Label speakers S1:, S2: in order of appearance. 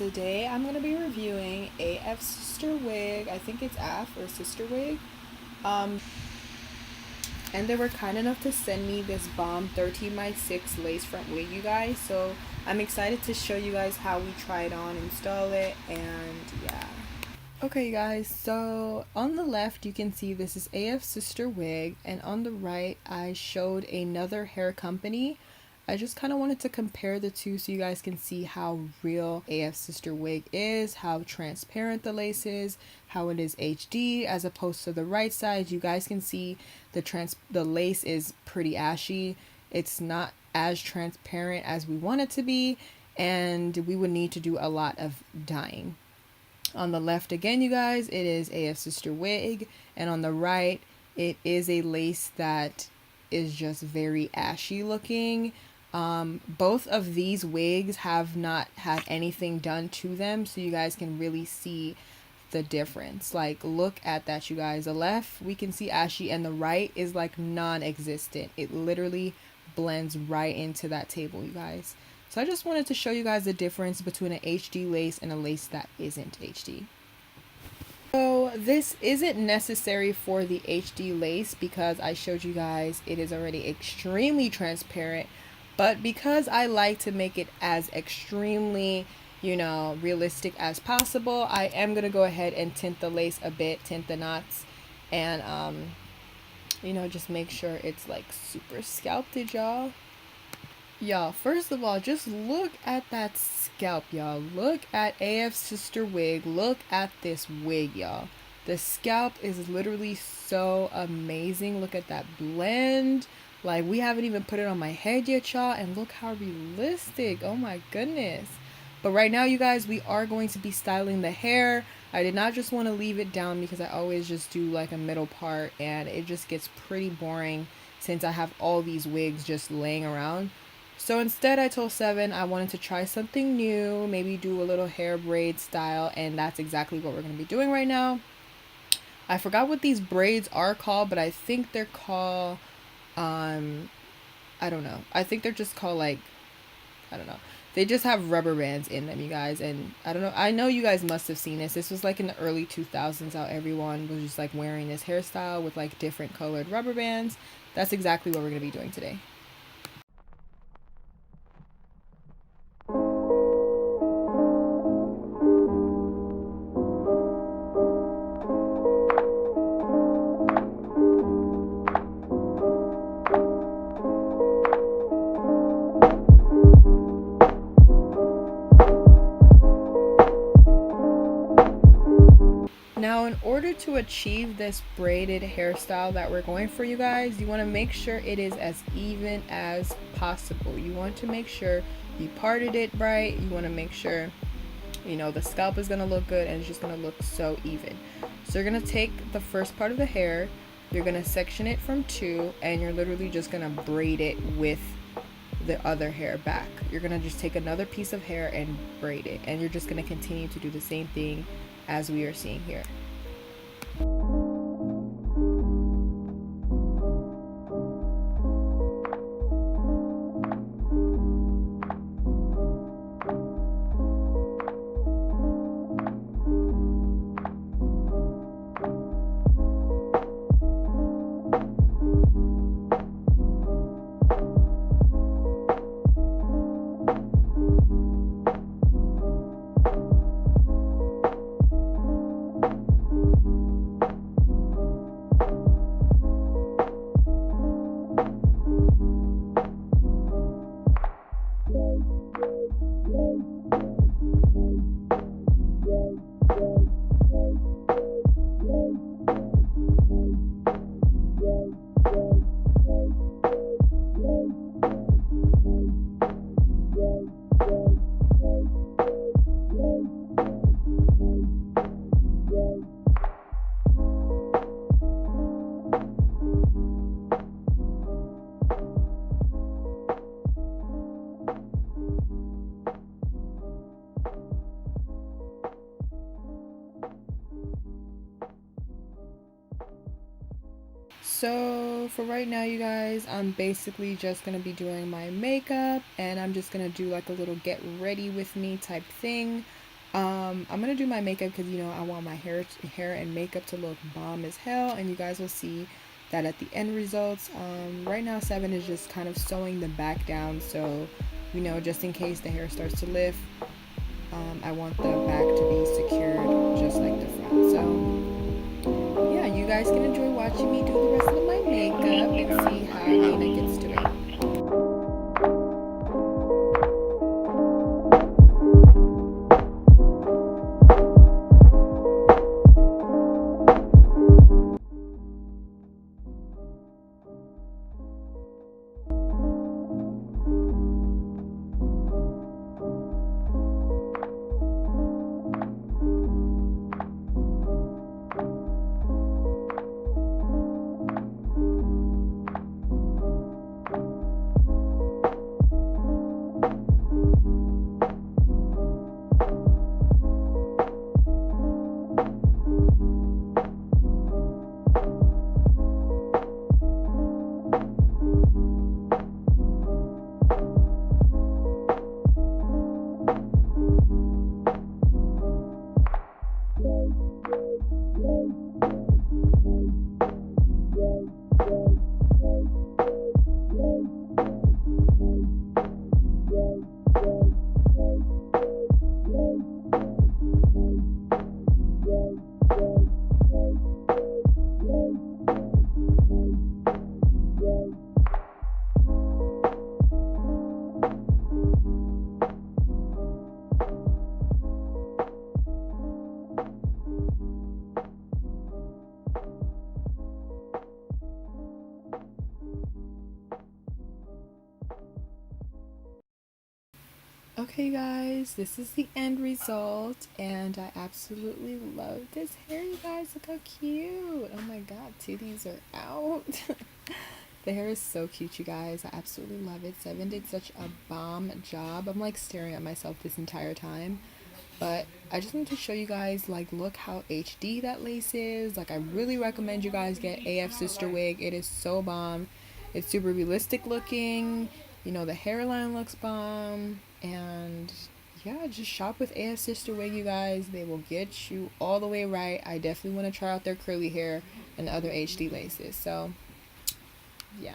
S1: Today I'm going to be reviewing AF Sister Wig. I think it's AF or Sister Wig. And they were kind enough to send me this bomb 13x6 lace front wig, you guys. So I'm excited to show you guys how we try it on, install it, and yeah. Okay guys, so on the left you can see this is AF Sister Wig, and on the right I showed another hair company. I just kind of wanted to compare the two so you guys can see how real AF Sister Wig is, how transparent the lace is, how it is HD as opposed to the right side. You guys can see the lace is pretty ashy. It's not as transparent as we want it to be, and we would need to do a lot of dyeing. On the left again, you guys, it is AF Sister Wig, and on the right it is a lace that is just very ashy looking. Both of these wigs have not had anything done to them, so you guys can really see the difference. Like, look at that, you guys. The left we can see ashy, and the right is like non-existent. It literally blends right into that table, you guys. So I just wanted to show you guys the difference between an HD lace and a lace that isn't HD. So this isn't necessary for the HD lace because I showed you guys it is already extremely transparent, but because I like to make it as extremely, realistic as possible, I am going to go ahead and tint the lace a bit, tint the knots, and just make sure it's like super scalped, y'all. Y'all, first of all, just look at that scalp, y'all. Look at AF Sister Wig. Look at this wig, y'all. The scalp is literally so amazing. Look at that blend. Like, we haven't even put it on my head yet, y'all. And look how realistic. Oh my goodness. But right now, you guys, we are going to be styling the hair. I did not just want to leave it down because I always just do like a middle part, and it just gets pretty boring since I have all these wigs just laying around. So instead, I told Seven I wanted to try something new, maybe do a little hair braid style, and that's exactly what we're going to be doing right now. I forgot what these braids are called, but I think they're called, I don't know. I think they're just called, like, I don't know. They just have rubber bands in them, you guys, and I don't know. I know you guys must have seen this. This was like in the early 2000s how everyone was just like wearing this hairstyle with like different colored rubber bands. That's exactly what we're going to be doing today. Now, in order to achieve this braided hairstyle that we're going for, you guys, you want to make sure it is as even as possible. You want to make sure you parted it right. You want to make sure, the scalp is going to look good and it's just going to look so even. So you're going to take the first part of the hair, you're going to section it from two, and you're literally just going to braid it with the other hair back. You're going to just take another piece of hair and braid it, and you're just going to continue to do the same thing as we are seeing here. So for right now, you guys, I'm basically just going to be doing my makeup, and I'm just going to do like a little get ready with me type thing. I'm gonna do my makeup because, you know, I want my hair and makeup to look bomb as hell, and you guys will see that at the end results. Right now 7 is just kind of sewing the back down, so, you know, just in case the hair starts to lift, I want the back to be secured just like the front. So yeah, you guys can enjoy watching me do the rest of my makeup and see how Lena gets to it. Okay guys, this is the end result, and I absolutely love this hair. You guys, look how cute. Oh my god, titties are out. The hair is so cute, you guys. I absolutely love it. 7 did such a bomb job. I'm like staring at myself this entire time, but I just wanted to show you guys, like, look how HD that lace is. Like, I really recommend you guys get AF Sister Wig. It is so bomb. It's super realistic looking. You know, the hairline looks bomb. And yeah, just shop with AF Sister Wig, you guys. They will get you all the way right. I definitely want to try out their curly hair and other HD laces. So yeah.